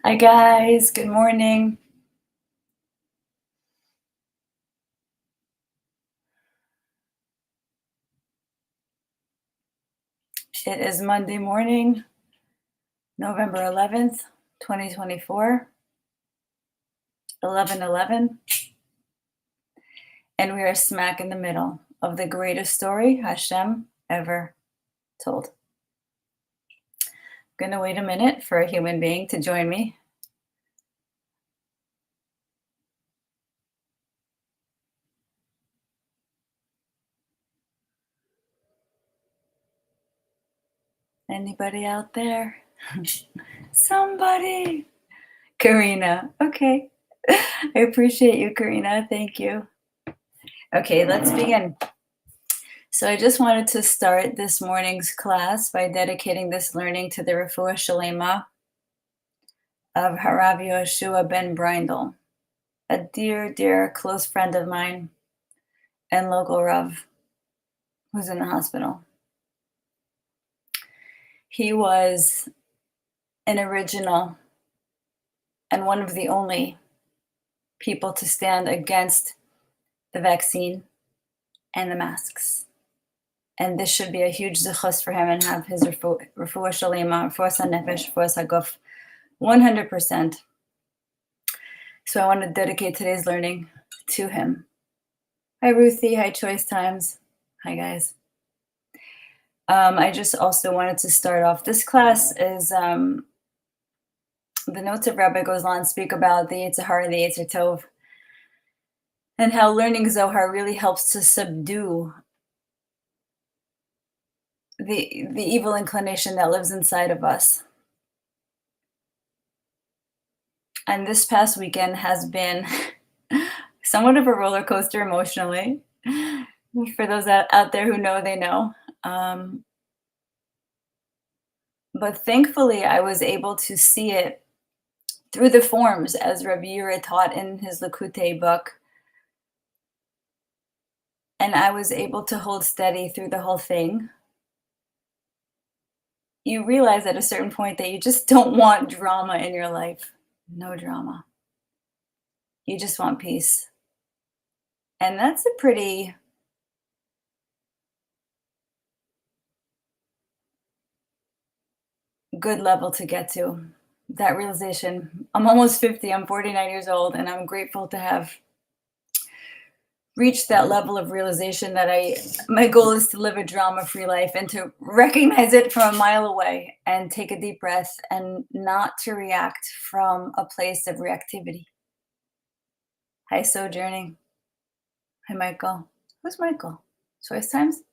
Hi guys, good morning. It is Monday morning, November 11th, 2024, 11:11, and we are smack in the middle of the greatest story Hashem ever told. I'm gonna wait a minute for a human being to join me. Anybody out there? Somebody! Karina. Okay. I appreciate you, Karina. Thank you. Okay, let's begin. So I just wanted to start this morning's class by dedicating this learning to the Refuah Shalema of Harav Yehoshua ben Brindle, a dear, dear close friend of mine and local Rav who's in the hospital. He was an original and one of the only people to stand against the vaccine and the masks. And this should be a huge zechus for him and have his refuah shalema, refuah nefesh, refuah haguf, 100%. So I want to dedicate today's learning to him. Hi Ruthie, hi Choice Times, hi guys. I just also wanted to start off this class is the notes of Rabbi Gozlan speak about the ZOHAR and the Yetzer Tov and how learning Zohar really helps to subdue the evil inclination that lives inside of us. And this past weekend has been somewhat of a roller coaster emotionally. For those out there who know, they know. But thankfully, I was able to see it through the forms, as Rabbi YIRAH taught in his Likutei book. And I was able to hold steady through the whole thing. You realize at a certain point that you just don't want drama in your life. No drama. You just want peace. And that's a pretty good level to get to, that realization. I'm almost 50, I'm 49 years old, and I'm grateful to have reached that level of realization that my goal is to live a drama-free life and to recognize it from a mile away and take a deep breath and not to react from a place of reactivity. Hi, Sojourning. Hi, Michael. Who's Michael? Choice Times?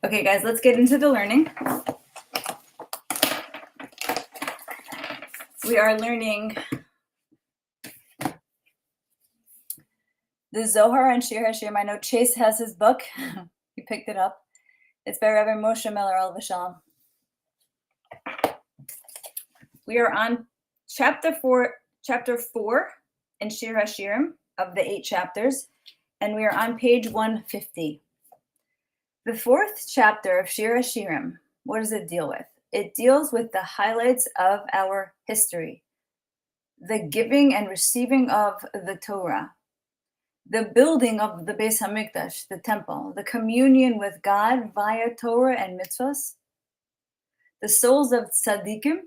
Okay, guys, let's get into the learning. We are learning the Zohar and SHIRIM. I know Chase has his book. He picked it up. It's by Rabbi Moshe Miller Al V'Shalom. We are on chapter 4 in SHIRIM of the 8 chapters, and we are on page 150. The 4th chapter of SHIRIM, what does it deal with? It deals with the highlights of our history, the giving and receiving of the Torah, the building of the Beis Hamikdash, the temple, the communion with God via Torah and mitzvahs, the souls of tzaddikim,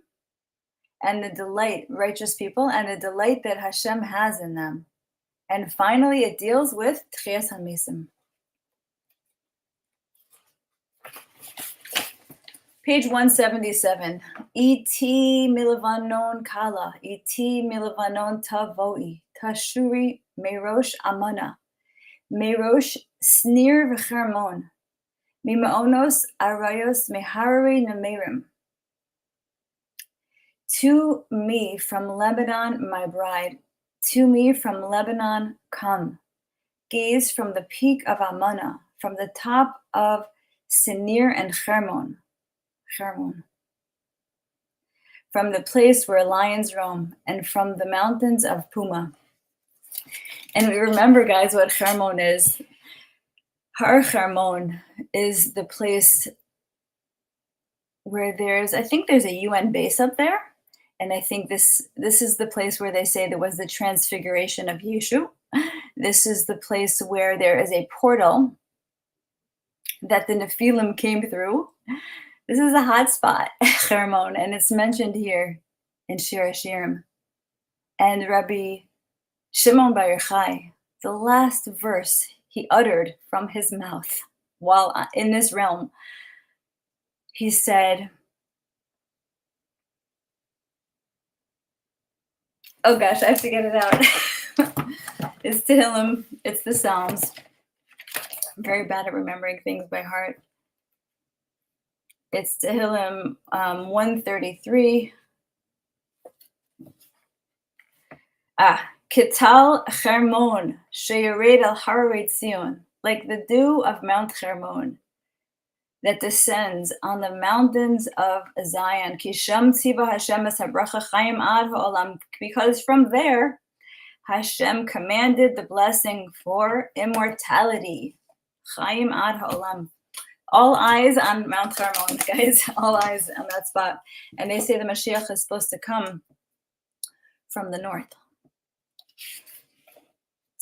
and the delight, righteous people, and the delight that Hashem has in them. And finally, it deals with Tchias HaMesim. Page 177. Iti milavanon kala, iti milavanon tavoi, tashuri merosh amana, merosh snir v'chermon, mimaonos arayos meharari nemerim. To me from Lebanon, my bride, to me from Lebanon, come. Gaze from the peak of Amana, from the top of Sinir and Hermon, from the place where lions roam, and from the mountains of Puma. And we remember, guys, what Hermon is. Har Hermon is the place where I think there's a UN base up there, And I think this is the place where they say there was the transfiguration of Yeshu. This is the place where there is a portal that the Nephilim came through. This is a hot spot, Hermon, and it's mentioned here in Shir HaShirim. And Rabbi Shimon Bar Yochai, the last verse he uttered from his mouth while in this realm, he said, oh gosh, I have to get it out. It's Tehillim, it's the Psalms. I'm very bad at remembering things by heart. It's Tehillim 133. Kital Hermon, sheyered al Haret Zion, like the dew of Mount Hermon that descends on the mountains of Zion. Kisham tziva Hashem es habracha chayim ad ha'olam, because from there Hashem commanded the blessing for immortality. Chayim ad ha'olam. All eyes on Mount Hermon, guys. All eyes on that spot. And they say the Mashiach is supposed to come from the north.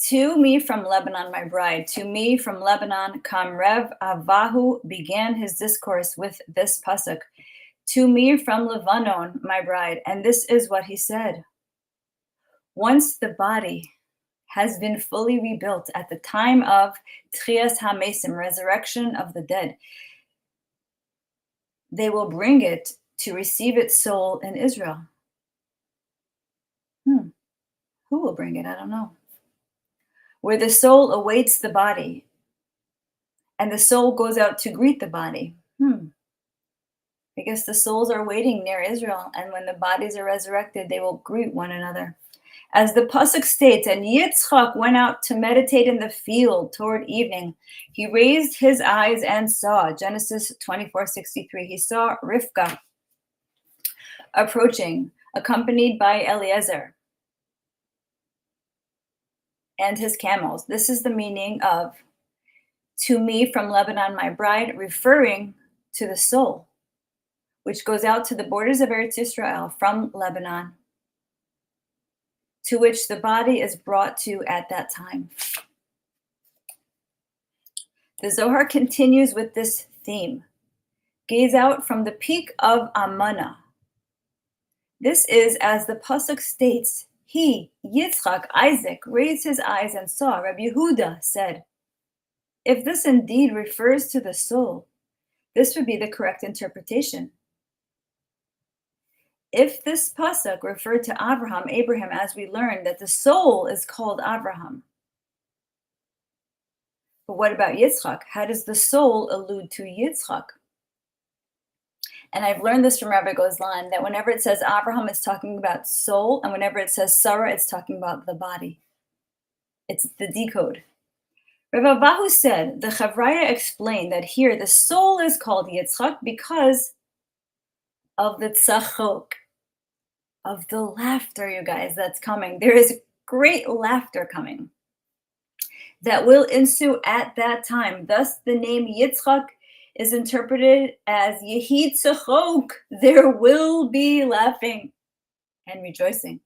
To me from Lebanon, my bride. To me from Lebanon, Kamrev Avahu began his discourse with this pasuk. To me from Lebanon, my bride. And this is what he said. Once the body has been fully rebuilt at the time of Tchias HaMesim, resurrection of the dead, they will bring it to receive its soul in Israel. Who will bring it? I don't know. Where the soul awaits the body, and the soul goes out to greet the body. I guess the souls are waiting near Israel, and when the bodies are resurrected, they will greet one another. As the pasuk states, and Yitzchak went out to meditate in the field toward evening. He raised his eyes and saw, Genesis 24:63. He saw Rivka approaching, accompanied by Eliezer and his camels. This is the meaning of to me from Lebanon, my bride, referring to the soul, which goes out to the borders of Eretz Yisrael from Lebanon, to which the body is brought to at that time. The Zohar continues with this theme. Gaze out from the peak of Amanah. This is, as the pasuk states, he, Yitzchak, Isaac, raised his eyes and saw. Rabbi Yehuda said, if this indeed refers to the soul, this would be the correct interpretation. If this pasuk referred to Abraham, as we learned that the soul is called Abraham. But what about Yitzchak? How does the soul allude to Yitzchak? And I've learned this from Rabbi Gozlan, that whenever it says Abraham, it's talking about soul, and whenever it says Sarah, it's talking about the body. It's the decode. Rabbi Abahu said, the Chavraya explained that here the soul is called Yitzchak because of the tzachok, of the laughter, you guys, that's coming. There is great laughter coming that will ensue at that time. Thus, the name Yitzchak is interpreted as Yehi Tzachok. There will be laughing and rejoicing.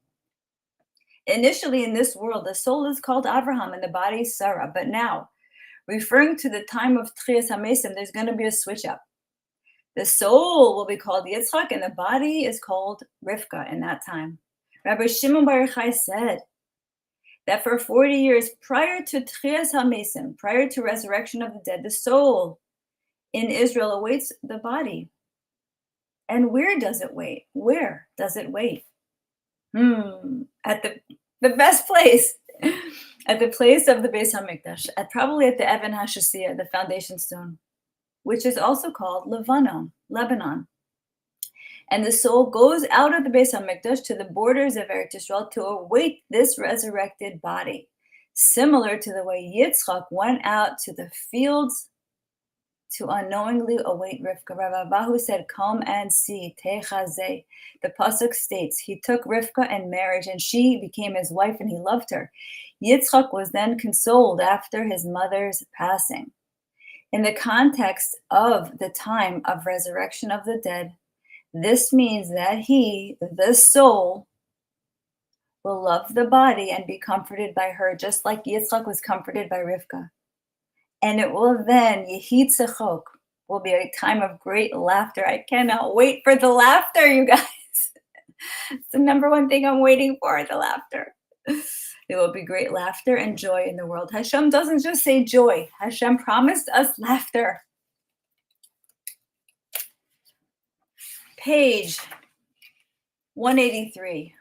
Initially in this world, the soul is called Abraham and the body is Sarah. But now, referring to the time of Tchias HaMesim, there's going to be a switch up. The soul will be called Yitzchak and the body is called Rivka in that time. Rabbi Shimon Bar Yochai said that for 40 years prior to Tchias HaMesim, prior to resurrection of the dead, the soul in Israel awaits the body. And where does it wait? Where does it wait? At the best place. At the place of the Beis HaMikdash. Probably at the Even HaShasiyah, the foundation stone, which is also called Lebanon. And the soul goes out of the Beis HaMikdash to the borders of Eretz Yisrael to await this resurrected body, similar to the way Yitzchak went out to the fields to unknowingly await Rivka. Rav Abahu said, come and see, techazeh. The pasuk states, he took Rivka in marriage and she became his wife and he loved her. Yitzchak was then consoled after his mother's passing. In the context of the time of resurrection of the dead, This means that he, the soul, will love the body and be comforted by her, just like Yitzchak was comforted by Rivka. And it will then, Yehid Sechok, will be a time of great laughter. I cannot wait for the laughter, you guys. It's the number one thing I'm waiting for, the laughter. There will be great laughter and joy in the world. Hashem doesn't just say joy. Hashem promised us laughter. Page 183.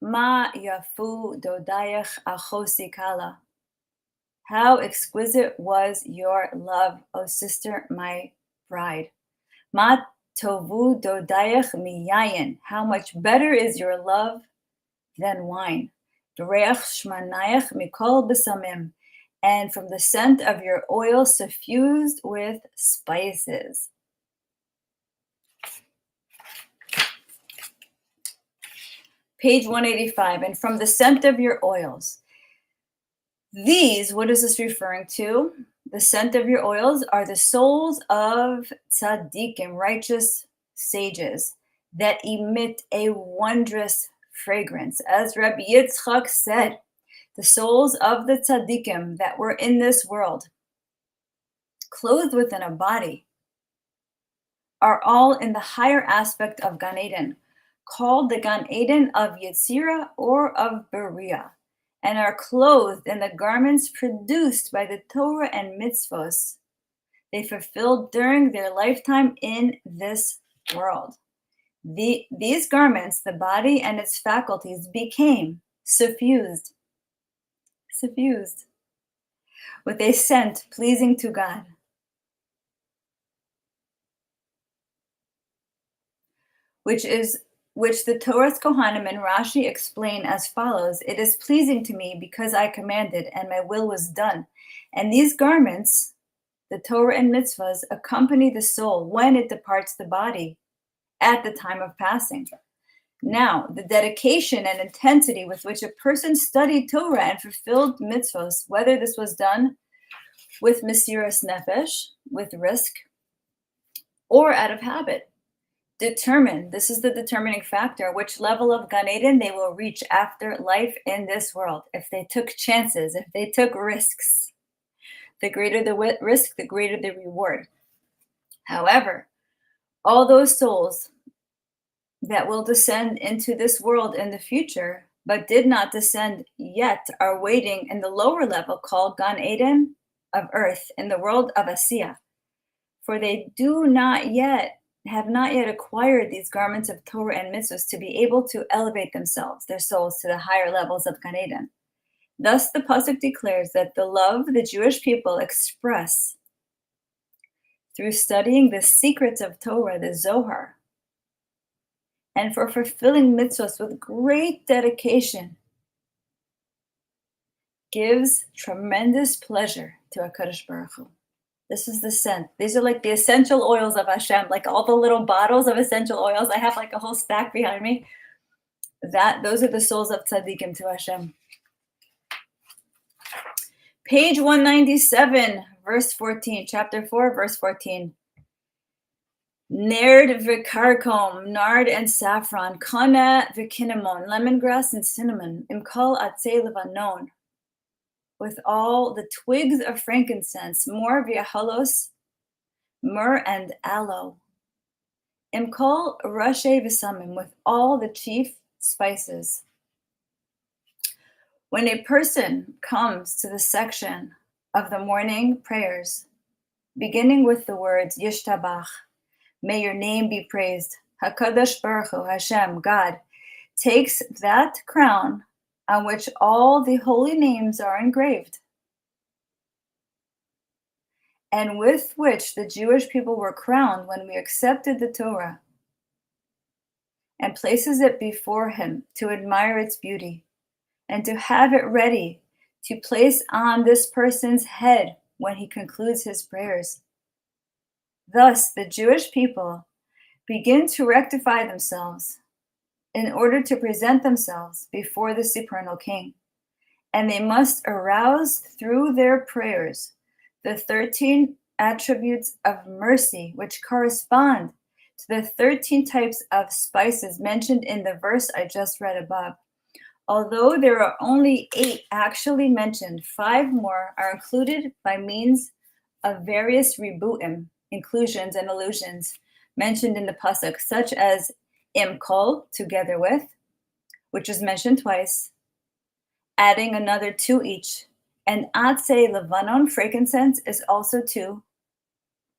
Ma yafu dodayach achosi kala. How exquisite was your love, O sister, my bride. Ma tovu dodayach miyayin. How much better is your love than wine. D'reach shmanayach mikol besamim. And from the scent of your oil suffused with spices. Page 185, and from the scent of your oils. These, what is this referring to? The scent of your oils are the souls of tzaddikim, righteous sages, that emit a wondrous fragrance. As Rabbi Yitzchak said, the souls of the tzaddikim that were in this world, clothed within a body, are all in the higher aspect of Gan Eden, called the Gan Eden of Yetzirah or of Beria, and are clothed in the garments produced by the Torah and mitzvos they fulfilled during their lifetime in this world. These garments, the body and its faculties, became suffused with a scent pleasing to God. Which the Torah's Kohanim and Rashi explain as follows: it is pleasing to me because I commanded and my will was done. And these garments, the Torah and mitzvahs, accompany the soul when it departs the body at the time of passing. Now, the dedication and intensity with which a person studied Torah and fulfilled mitzvahs, whether this was done with mesiras nefesh, with risk, or out of habit, this is the determining factor, which level of Gan Eden they will reach after life in this world. If they took chances, if they took risks, the greater the risk, the greater the reward. However, all those souls that will descend into this world in the future, but did not descend yet, are waiting in the lower level called Gan Eden of earth, in the world of Asiyah. For they have not yet acquired these garments of Torah and mitzvahs to be able to elevate themselves, their souls, to the higher levels of Gan Eden. Thus, the pasuk declares that the love the Jewish people express through studying the secrets of Torah, the Zohar, and for fulfilling mitzvahs with great dedication, gives tremendous pleasure to HaKadosh Baruch Hu. This is the scent. These are like the essential oils of Hashem, like all the little bottles of essential oils. I have like a whole stack behind me. Those are the souls of tzaddikim to Hashem. Page 197, verse 14, chapter 4, verse 14. Nard v'karkom, nard and saffron, kana v'kinamon, lemongrass and cinnamon, imkal atzei levanon, with all the twigs of frankincense, mor v'ahalos, myrrh and aloe, imkal rashe v'samim, with all the chief spices. When a person comes to the section of the morning prayers, beginning with the words Yishtabach, may your name be praised, HaKadosh Baruch Hu, Hashem, God, takes that crown on which all the holy names are engraved, and with which the Jewish people were crowned when we accepted the Torah, and places it before him to admire its beauty, and to have it ready to place on this person's head when he concludes his prayers. Thus, the Jewish people begin to rectify themselves in order to present themselves before the supernal King, and they must arouse through their prayers the 13 attributes of mercy which correspond to the 13 types of spices mentioned in the verse I just read above. Although there are only 8 actually mentioned, 5 more are included by means of various ribu'im, inclusions and allusions, mentioned in the pasuk, such as imkol, together with, which is mentioned twice, adding another 2 each, and atse levanon, frankincense, is also 2.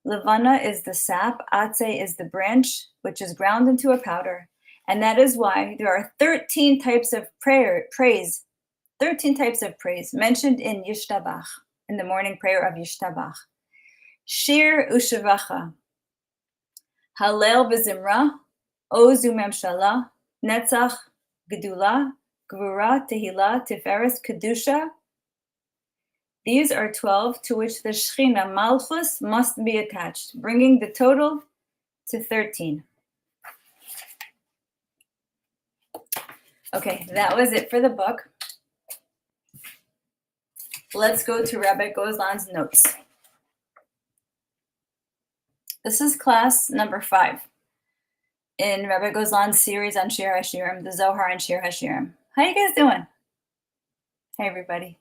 Levana is the sap, atse is the branch, which is ground into a powder. And that is why there are 13 types of praise, 13 types of praise mentioned in Yishtabach, in the morning prayer of Yishtabach. Shir u'shevacha, Halel v'zimra, Ozu memshala, Netzach, Gedula, Gvura, Tehillah, Tiferes, Kedusha. These are 12 to which the Shechina Malchus must be attached, bringing the total to 13. Okay, that was it for the book. Let's go to Rabbi Gozlan's notes. This is class number 5 in Rabbi Gozlan's series on Shir HaShirim, the Zohar and Shir HaShirim. How you guys doing? Hey, everybody.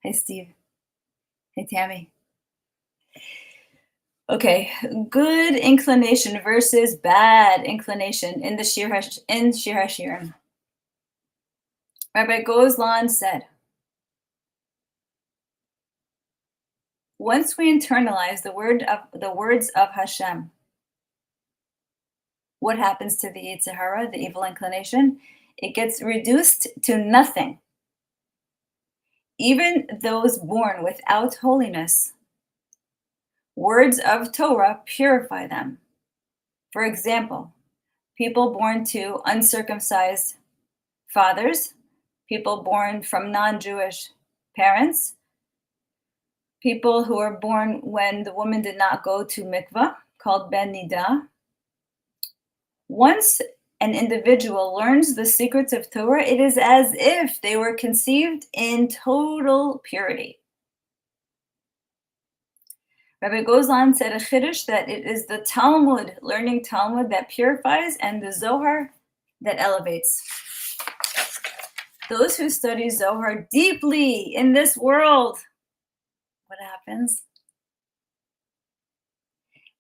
Hey, Steve. Hey, Tammy. Okay, good inclination versus bad inclination in the Shir HaShirim. Rabbi Gozlan said, once we internalize the words of Hashem, what happens to the Yetzer Hara, the evil inclination? It gets reduced to nothing. Even those born without holiness, words of Torah purify them. For example, people born to uncircumcised fathers, people born from non-Jewish parents, people who are born when the woman did not go to mikvah, called ben nidah. Once an individual learns the secrets of Torah, it is as if they were conceived in total purity. Rabbi Gozlan said a chiddush that it is the Talmud, learning Talmud, that purifies, and the Zohar that elevates. Those who study Zohar deeply in this world, what happens?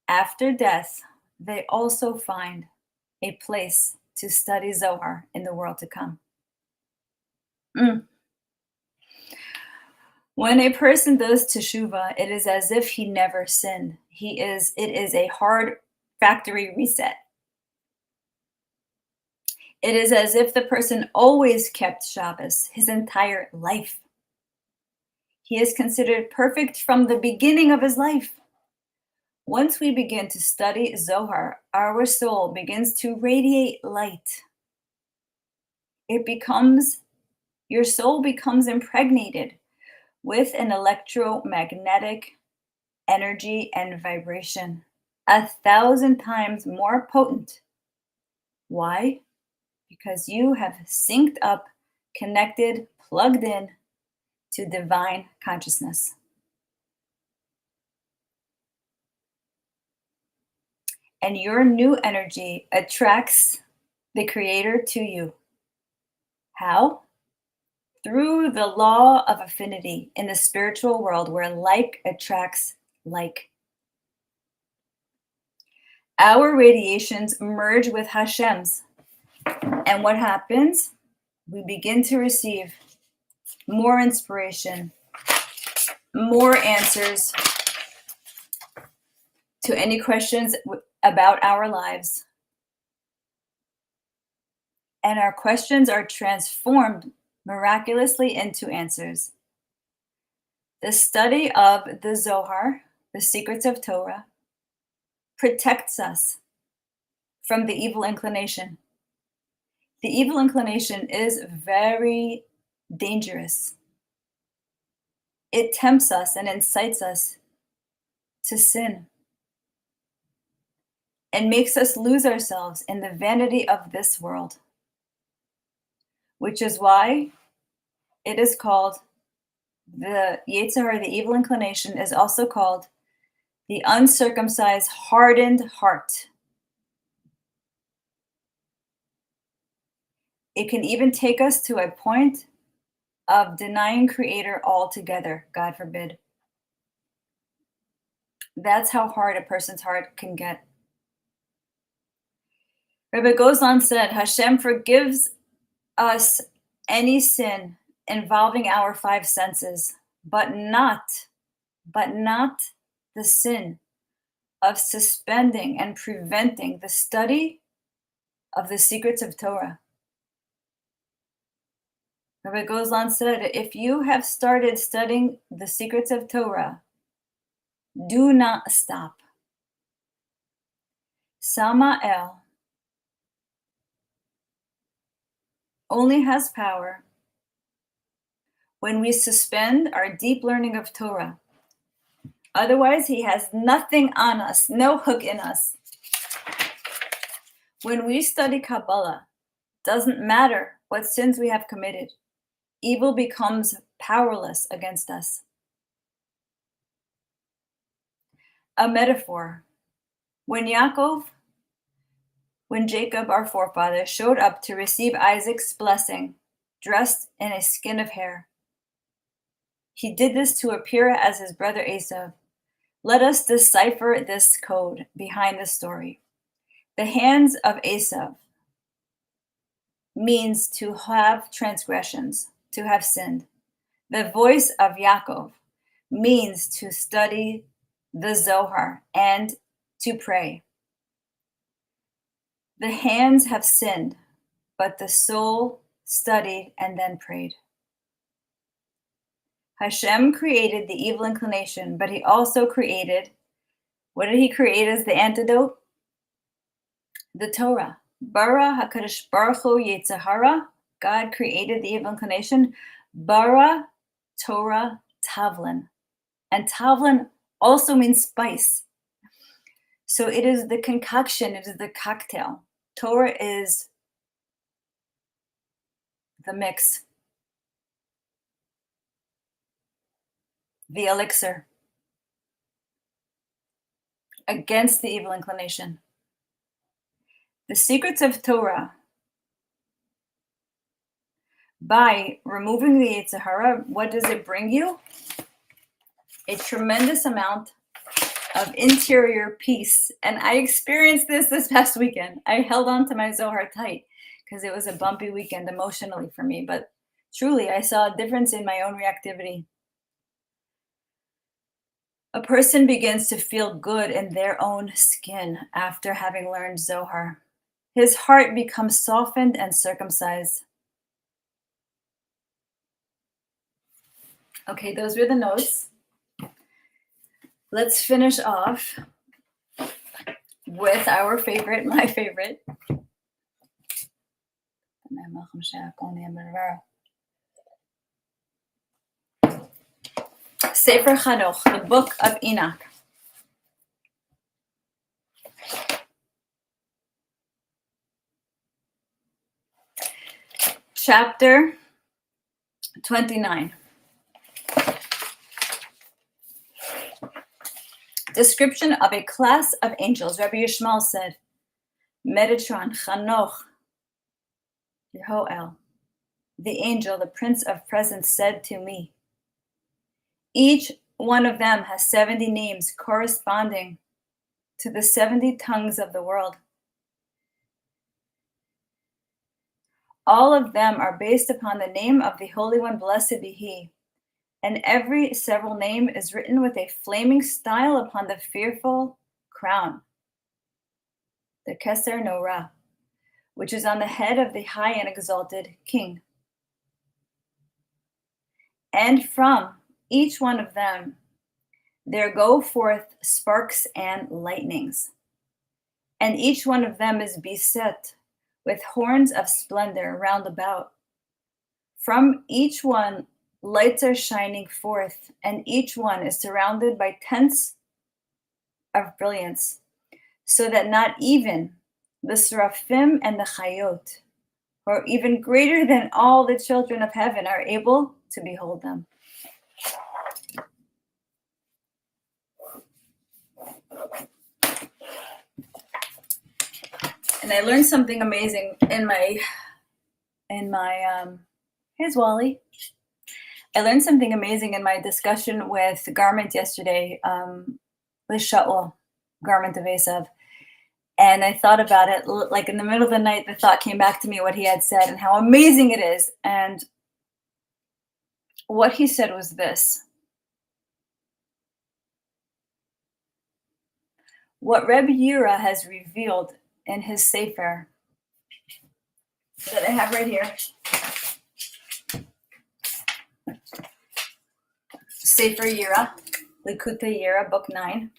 After death, they also find a place to study Zohar in the world to come. When a person does teshuvah, it is as if he never sinned. It is a hard factory reset. It is as if the person always kept Shabbos his entire life. He is considered perfect from the beginning of his life. Once we begin to study Zohar, our soul begins to radiate light. Your soul becomes impregnated with an electromagnetic energy and vibration, 1,000 times more potent. Why? Because you have synced up, connected, plugged in to divine consciousness. And your new energy attracts the Creator to you. How? Through the law of affinity in the spiritual world, where like attracts like. Our radiations merge with Hashem's. And what happens? We begin to receive more inspiration, more answers to any questions about our lives. And our questions are transformed miraculously into answers. The study of the Zohar, the secrets of Torah, protects us from the evil inclination. The evil inclination is very dangerous. It tempts us and incites us to sin and makes us lose ourselves in the vanity of this world, which is why it is called the Yetzer Hara, the evil inclination, is also called the uncircumcised, hardened heart. It can even take us to a point of denying Creator altogether, God forbid. That's how hard a person's heart can get. Rabbi Gozlan said, Hashem forgives us any sin involving our five senses, but not the sin of suspending and preventing the study of the secrets of Torah. Rabbi Gozlan said, if you have started studying the secrets of Torah, do not stop. Samael only has power when we suspend our deep learning of Torah. Otherwise, he has nothing on us, no hook in us. When we study Kabbalah, doesn't matter what sins we have committed. Evil becomes powerless against us. A metaphor. When Jacob, our forefather, showed up to receive Isaac's blessing, dressed in a skin of hair, he did this to appear as his brother Esau. Let us decipher this code behind the story. The hands of Esau means to have transgressions, to have sinned. The voice of Yaakov means to study the Zohar and to pray. The hands have sinned, but the soul studied and then prayed. Hashem created the evil inclination, but he also created, what did he create as the antidote? The Torah. Bara HaKadosh Baruch Hu Yetzirah, God created the evil inclination. Bara Torah Tavlin. And Tavlin also means spice. So it is the concoction, it is the cocktail. Torah is the mix, the elixir against the evil inclination. The secrets of Torah, by removing the Yetzer Hara, what does it bring you? A tremendous amount of interior peace. And I experienced this past weekend. I held on to my Zohar tight because it was a bumpy weekend emotionally for me. But truly, I saw a difference in my own reactivity. A person begins to feel good in their own skin after having learned Zohar. His heart becomes softened and circumcised. Okay, those were the notes. Let's finish off with our favorite, my favorite. Sefer Chanoch, the book of Enoch. Chapter 29. Description of a class of angels. Rabbi Yishmael said, Metatron, Chanoch, Yehoel, the angel, the Prince of Presence, said to me, each one of them has 70 names corresponding to the 70 tongues of the world. All of them are based upon the name of the Holy One, blessed be He. And every several name is written with a flaming style upon the fearful crown, the Keser Norah, which is on the head of the high and exalted king. And from each one of them there go forth sparks and lightnings. And each one of them is beset with horns of splendor round about. From each one lights are shining forth, and each one is surrounded by tents of brilliance, so that not even the seraphim and the chayot, who are even greater than all the children of heaven, are able to behold them. And I learned something amazing in my in my, here's Wally. I learned something amazing in my discussion with Garment yesterday, with Shaul, Garment of Esav. And I thought about it, like in the middle of the night, the thought came back to me what he had said and how amazing it is. And what he said was this: what Rebbe YIRAH has revealed in his Sefer that I have right here, Sefer YIRAH, Likutei YIRAH, Book 9.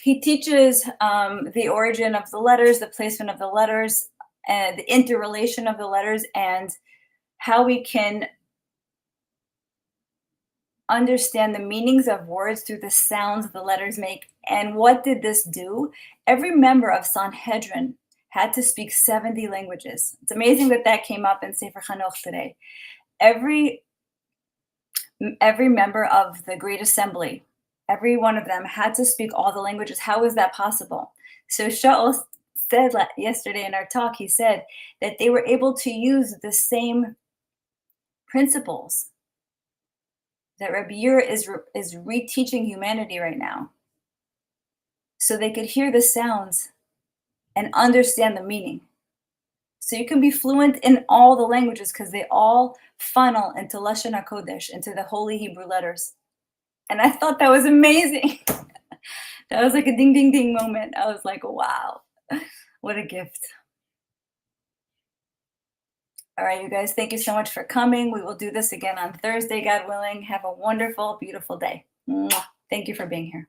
He teaches the origin of the letters, the placement of the letters, and the interrelation of the letters, and how we can understand the meanings of words through the sounds the letters make. And what did this do? Every member of Sanhedrin had to speak 70 languages. It's amazing that that came up in Sefer Chanoch today. Every member of the Great Assembly, every one of them had to speak all the languages. How is that possible? So Shaul said yesterday in our talk, he said that they were able to use the same principles that Rabbi YIRAH is reteaching humanity right now, so they could hear the sounds and understand the meaning. So you can be fluent in all the languages because they all funnel into Lashon HaKodesh, into the holy Hebrew letters. And I thought that was amazing. That was like a ding, ding, ding moment. I was like, wow, what a gift. All right, you guys, thank you so much for coming. We will do this again on Thursday, God willing. Have a wonderful, beautiful day. Mwah. Thank you for being here.